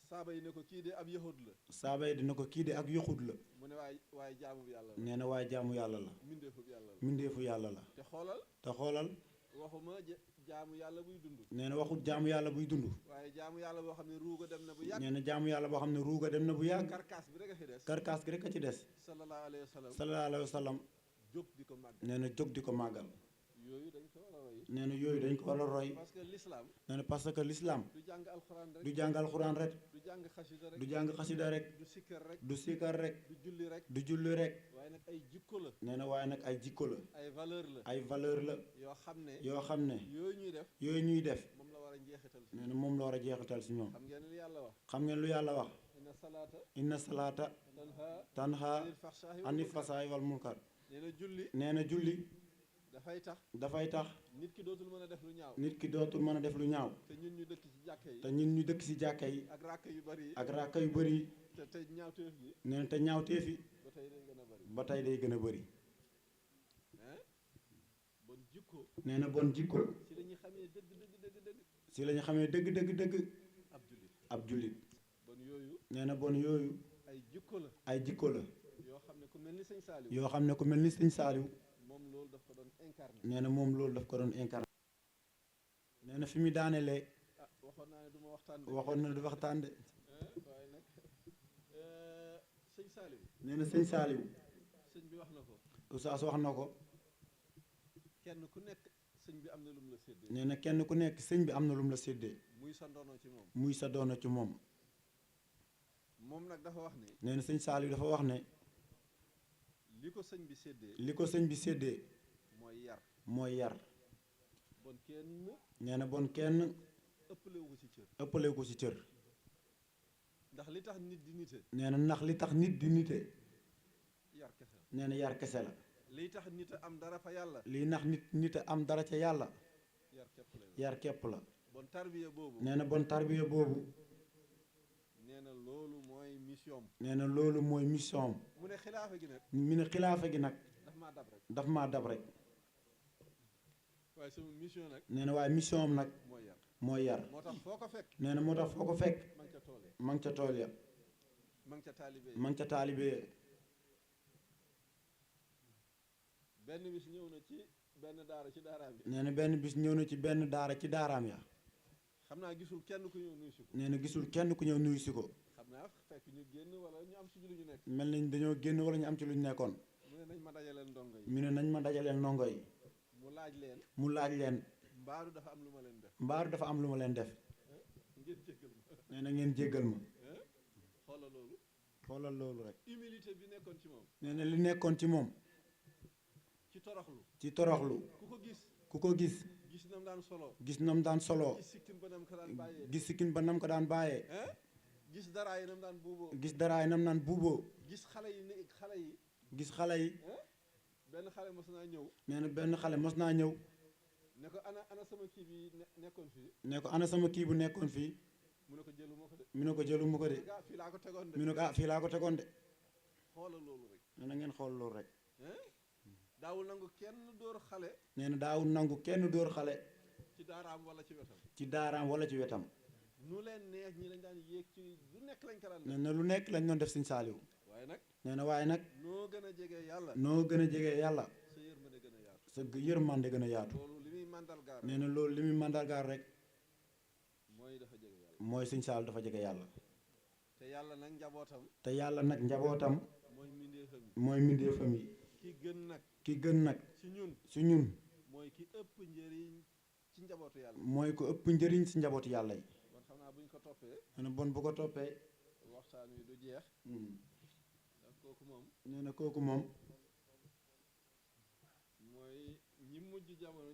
saaba yi ne ko kii de ab yahud la. saaba yi dina ko kii de ak yoxut la. mu ne waaye jaamu yàlla la. nee na waaye jaamu yàlla la. mindeefu yàlla la. mindeefu yàlla la. te xoolal. te xoolal. waxuma jaamu yàlla buy dund. nee na waxut jaamu yàlla buy dund. waaye jaamu yàlla boo xam ne ruuga dem na bu yàgg. nee na jaamu yàlla boo xam ne ruuga dem na bu yàgg. karkaas bi rek a fi des. karkaas gi rek a ci des. sallallahu alayhi wa sallam. sallallahu alayhi wa sallam. jóg di ko màgg. nee na jóg di ko màggal. yooyu dañ ko war a roy. nee na yooyu dañ ko war a roy. parce que l'islam. nee na parce que l'islam. du jàng alxuraan rek. du jàng alxuraan rek. du jàng xasida rek. du jàng xasida rek. du sikkar rek. du sikkar rek. du julli rek. du julli rek. waaye nag ay jikko la. nee na waaye nag ay jikko la. ay valeur la. ay valeur la. yoo xam ne. yoo xam ne. yooyu ñuy def. yooyu ñuy def. moom la war a njeexital si. nee na moom la war a jeexital si ñoom. xam ngeen lu yàlla wax. xam ngeen lu yàlla wax. inna salaata. inna salaata. tanha anil fasaay wal munkar. nee na julli. nee na julli. dafay tax. dafay tax. nit ki dootul mën a def lu ñaaw. nit ki dootul mën a def lu ñaaw. te ñun ñu dëkk ci jàkka yi. te ñun ñu dëkk si jàkka yi. ak ràkk yu bari yi. ak ràkka yu bëri yi. te ñaawteef yi. nee na te ñaawteef yi. ba tey day gën a bari. ba tey day gën a bëri. bon jikko. nee na bon jikko. si la ñuy xamee dëgg. si la ñu xamee dëgg. ab jullit. ab jullit. bon yooyu. nee na bon yooyu. ay jikko la. ay jikko la. yoo xam ne ku mel ni sëñ Saliou. yoo xam ne ku mel ni sëñ Saliou. moom loolu daf ko doon incarné. nee na moom loolu daf ko doon incarné. nee na fi mu daanelee. waxoon naa ne du ma waxtaan de. waxoon na du waxtaan de. waaye nag sëñ Saliou. nee na sëñ Saliou. sëñ bi wax na ko. Oustaz wax na ko. kenn ku nekk sëñ bi am na lu mu la séddee. nee na kenn ku nekk sëñ bi am na lu mu la séddee. muy sa ndono ci moom. muy sa doono ci moom. moom nag dafa wax ne. nee na sëñ Saliou dafa wax ne. li ko sëñ bi séddee. li ko sëñ bi séddee. mooy yar. mooy yar. bon kenn. nee na bon kenn. ëppalewu ko ci cër. ëppalewu ko ci cër. ndax li tax nit di nite. nee na ndax li tax nit di nite. yar kese la. nee na yar kese la. liy tax nit a am dara fa yàlla. lii nax nit a am dara ca yàlla. yar képp la. yar képp la. bon tarbiya boobu. nee na bon tarbiya boobu. nee na loolu mooy mission. nee na loolu mooy mission. mu ne xilaafa gi nag. mu ne xilaafa gi nag. daf maa dab rek. daf maa dab rek. waaye sama mission nag. nee na waaye mission am nag. mooy yar. mooy yar. moo tax foo ko fekk. nee na moo tax foo ko fekk. ma ngi ca tool yi. ma ngi ca tool ya. ma ngi ca taalibe yi. ma ngi ca taalibe. benn bis ñëw na ci benn daara ci daaraam bi. nee na benn bis ñëw na ci benn daara ci daaraam ya. xam naa gisul kenn ku ñëw nuyu si ko. nee na gisul kenn ku ñëw nuyu si ko. xam naa fekk ñu génn wala ñu am ci lu ñu nekk. mel nañ dañoo génn wala ñu am ci lu ñu nekkoon. mu ne nañ ma dajaleel ndongo yi. mu ne nañ ma dajaleel ndongo yi. mu laaj leen. mu laaj leen. mbaaru dafa am lu ma leen def. mbaaru dafa am lu ma leen def. ngeen jéggal ma. nee na ngeen jéggal ma. xoolal loolu. xoolal loolu rek. humilité bi nekkoon ci moom. nee na li nekkoon ci moom. ci toroxlu. ci toroxlu. ku ko gis. ku ko gis. gis nam daan solo. gis nam daan solo. gis sikkim ba nam ko daan bàyyee. gis sikkin ba nam ko daan bàyyee. gis daraa yi nam daan buuboo. gis daraay nam naan buuboo. gis xale yi ne xale yi. gis xale yi. benn xale mos naa ñëw. nee na benn xale mos naa ñëw. ne ko ana sama kii bi nekkoon fii. ne ko ana sama kii bu nekkoon fii. mu ne ko jëlu ma ko de. mu ne ko jëlu ma ko de. fii laa ko tegoon de. mu ne ko ah fii laa ko tegoon de. xoolal loolu rek. nee na ngeen xool loolu rek. daawul nangu kenn dóor xale. nee na daawul nangu kenn dóor xale. ci daaraam wala ci wetam. ci daaraam wala ci wetam. nu leen neex ñi lañ daan yéeg ci lu nekk lañ ko daan def. nee na lu nekk lañ doon def Sëñ Saaliw. waaye nag. nee na waaye nag. noo gën a jege yàlla. noo gën a jege yàlla. sa yërmande gën a yaatu. sa yërmande gën a yaatu. loolu li muy màndargaal. nee na loolu li muy màndargaal rek. mooy dafa jege yàlla. mooy Sëñ Saaliw dafa jege yàlla. te yàlla nag njabootam. te yàlla nag njabootam. mooy mbindeefam yi. mooy mbindeefam yi. ki gën nag. ki gën nag. ci ñun. su ñun. mooy ki ëpp njëriñ ci njabootu yàlla. mooy ko ëpp njëriñ si njabootu yàlla yi. bon xam naa bu ñu ko toppee. nee na bon bu ko toppee. waxtaan wi du jeex. ndax kooku moom. nee na kooku moom. mooy ñi mujj jamono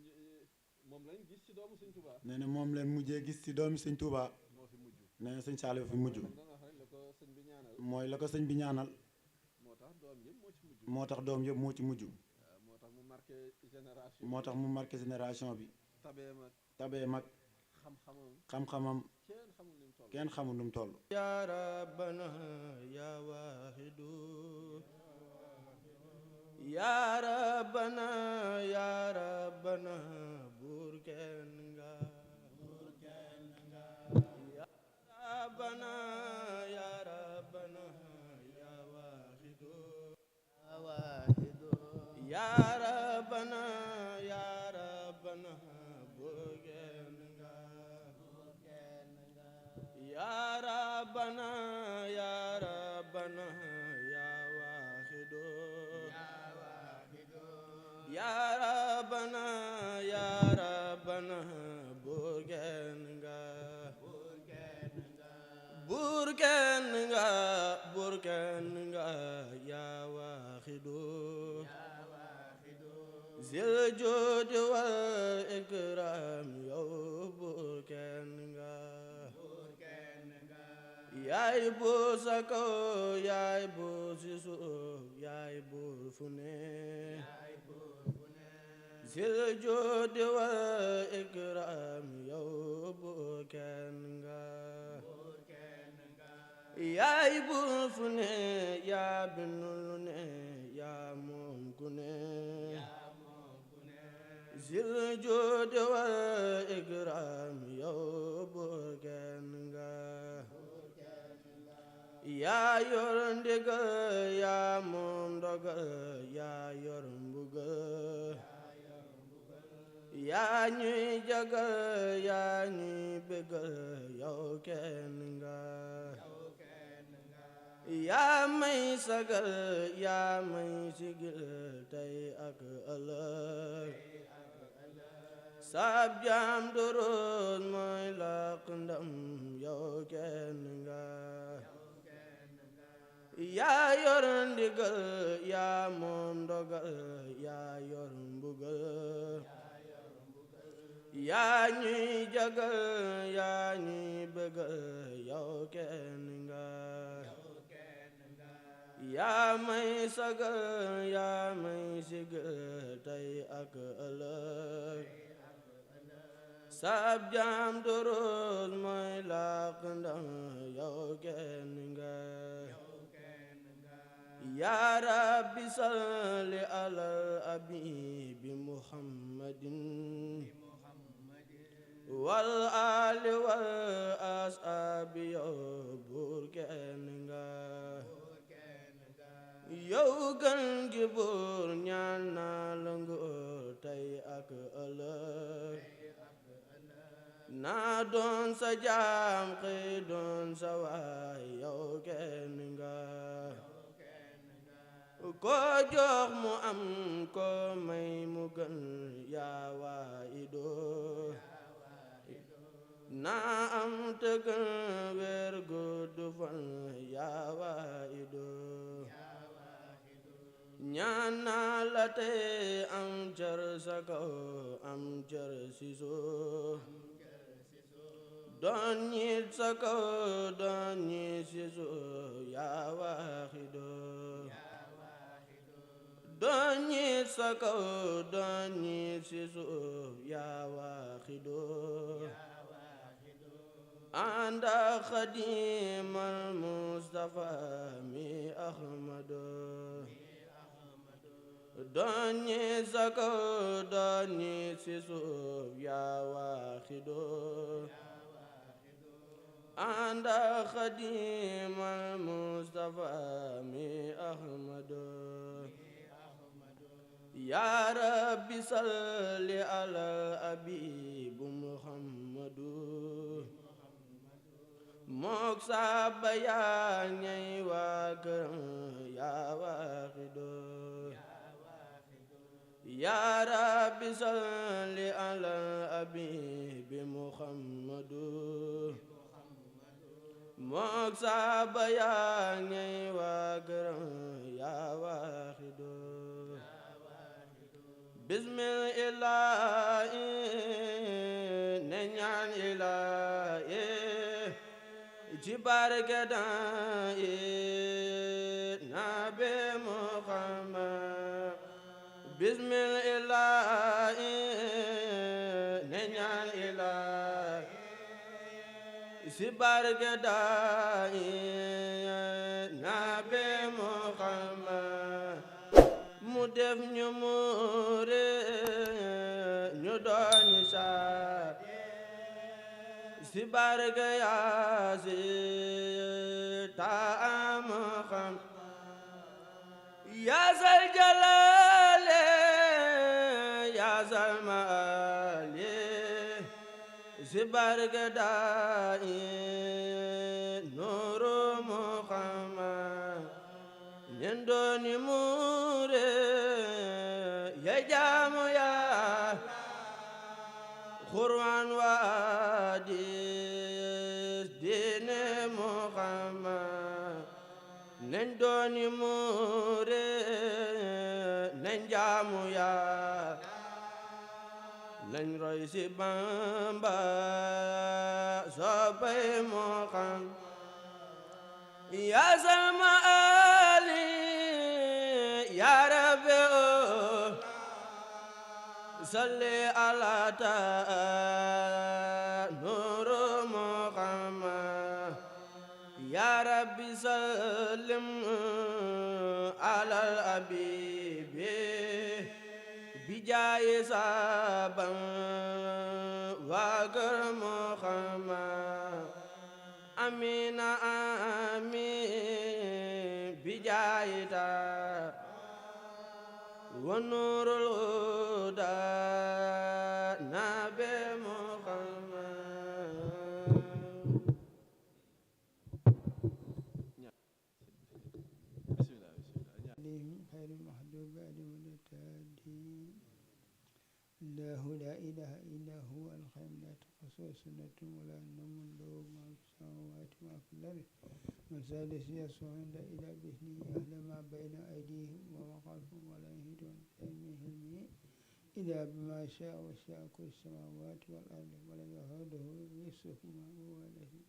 moom lañ gis ci doomu Sëñ Tuubaa. nee na moom leen mujjee gis si doomi Sëñ Tuubaa. moo fi mujj. nee na Sëñ Saaliw fi mujj. dana wax rek la ko sëñ bi ñaanal mooy la ko sëñ bi ñaanal moo tax doom yëpp moo ci mujj moo tax doom yëpp moo ci mujj moo tax mu marqué génération moo tax mu marqué génération bi tabee mag tabee mag xam-xamam xam-xamam kenn xamul ni mu toll kenn xamul nu mu toll ya rabbana ya wahidu ya rabbana ya rabbana buur kenn nga ya rabbana ya rabbana ya wahidu ya rabbana ya rabbana buur kenn nga ya rabbana ya rabbana ya wahidu ya rabbana ya rabbana buur kenn nga buur kenn nga buur kenn nga ya wahidu zil judi wal ikram yow buur kenn nga yaay buur sa kaw yaay buur si suuf yaay buur fu ne zil judi wal ikram yow buur kenn nga yaay buur fu ne yaa bindu lu ne yaa moom ku ne zil judi wal ikram yow buur kenn nga yaa yor ndigal yaa moom ndogal yaa yor mbugal yaa ñuy jagal yaa ñuy bégal yow kenn nga yaa may sagal yaa may sigil tey ak ëllëg sab jaam doroon mooy laq ndam yow kenn nga yaa yor ndigal yaa moom ndogal yaa yor mbugal yaa ñuy jagal yaa ñuy bégal yow kenn nga yaa may sagal yaa may sigal tey ak ëllëg sab jaam doroon mooy laq ndam yow kenn nga yaa rabbi salli alal habibi muhammadin wal ali wal ashabi yow buur kenn nga yow gën gi buur ñaan naa la nguur tey ak ëllëg naa doon sa jaam xëy doon sa waay yow kenn nga ko jox mu am ko may mu gën yaa waayido naa am te gën weer gudd fan yaa waayido ñaan naa la tey am cër sa kaw am cër si suuf doon ñit sa kaw doon ñit si suuf yaa waayido doon ñit sa kaw doon ñit si suuf yaa waaxido ànd ak xadimal Mustafa mi Ahmadu doon ñit sa kaw doon ñit si suuf yaa waaxido ànd ak xadimal Mustafa mi Ahmadu yaa rabbi salli alal habibu muhammadu mook saaba yaa ñay waa këram yaa waaxido yaa rabbi salli alal habibi muhammadu mook saaba yaa ñay waa këram yaa waaxido bismil ilaahi ne ñaan ilaahi ci barke daayi nabi Muhammad bismillahi ne ñaan ilahi ci barke daayi nabi Muhammad mu def ñu muure ñu dooni saa ci barke Yaasin taa Muhammad yaa zal jalaale yaa zal maali ci barke daayi nuuru Muhammad ñen dooni muure ya jaamu yaa Qur'an wa hadis diine Muhammad nañ dooni muure nañ jaamu yaa nañ roy ci Bamba soppay Muhammad yaa sama ali yaa rabbi salli ala taa nuru Muhammad yaa rabbi sallim ala al-habibi bijaayi saban waa kër Muhammad amina amin bijaayi taa wa nuurul huda nabi Muhammad عليهم خير المحبوب عليهم التادين الله لا إله إلا هو الخير لا تقصه سنة ولا نوم له ما في السماوات وما في الأرض من سادس يسوع عند إلى بإذنه أهل ما بين أيديهم وما خلفهم ولا يهدون علمه إلا بما شاء وسع كل السماوات والأرض ولا يهوده حفظهما وهو الذي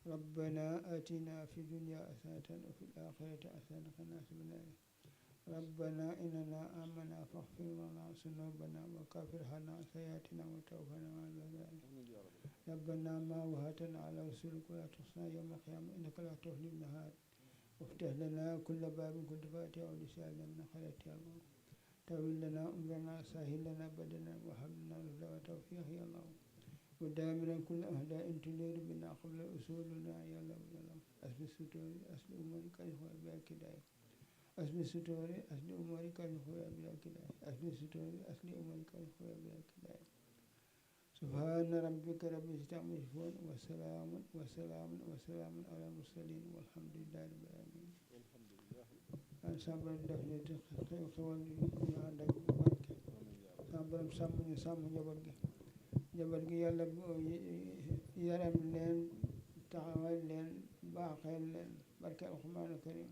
ربنا آتنا في الدنيا حسنة وفي الآخرة حسنة وقنا عذاب النار ربنا إننا آمنا فاغفر لنا ذنوبنا وكفر عنا سيئاتنا وتوفنا مع الأبرار ربنا ما وهبتنا على رسولك ولا تخزنا يوم القيامة إنك لا تخلف النهار وافتح لنا كل باب كنت فاتحه لسانا من خيرات يا الله طول لنا أمرنا سهل لنا بدنا وهب لنا الهدى والتوفيق يا الله ودامنا كل أهداء تنير بنا قبل أصولنا يا الله يا الله أسل الستور أسل أمورك الخير بلا كداية أسل الستور أسل أمورك الخير بلا كداية أسل الستور أسل أمورك الخير بلا كداية سبحان ربك رب العزة عما يصفون وسلام على المرسلين والحمد لله رب العالمين sàmm def ni xewal ñu ànd ak barke sa borom sàmm ñu sàmm njaboot gi yàlla yaram leen taxawal leen baaxeel leen barke alxuraan karim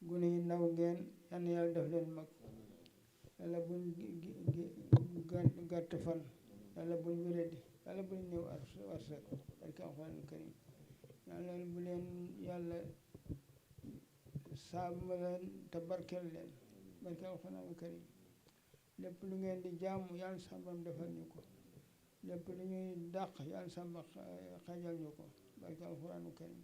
gune yi ndaw ngeen yal na yàlla def leen mag yàlla buñ gàtt fan yàlla buñ wéradi yàlla buñ néew warsak barke alxuraan karim yàlla bu leen yàlla sàmm leen te barkeel leen barke alxuraan karim lépp lu ngeen di jaamu yàlla sàmbam defal ñu ko lépp lu ñuy dàq yàlla sàmba xajal ñu ko barke alxuraan karim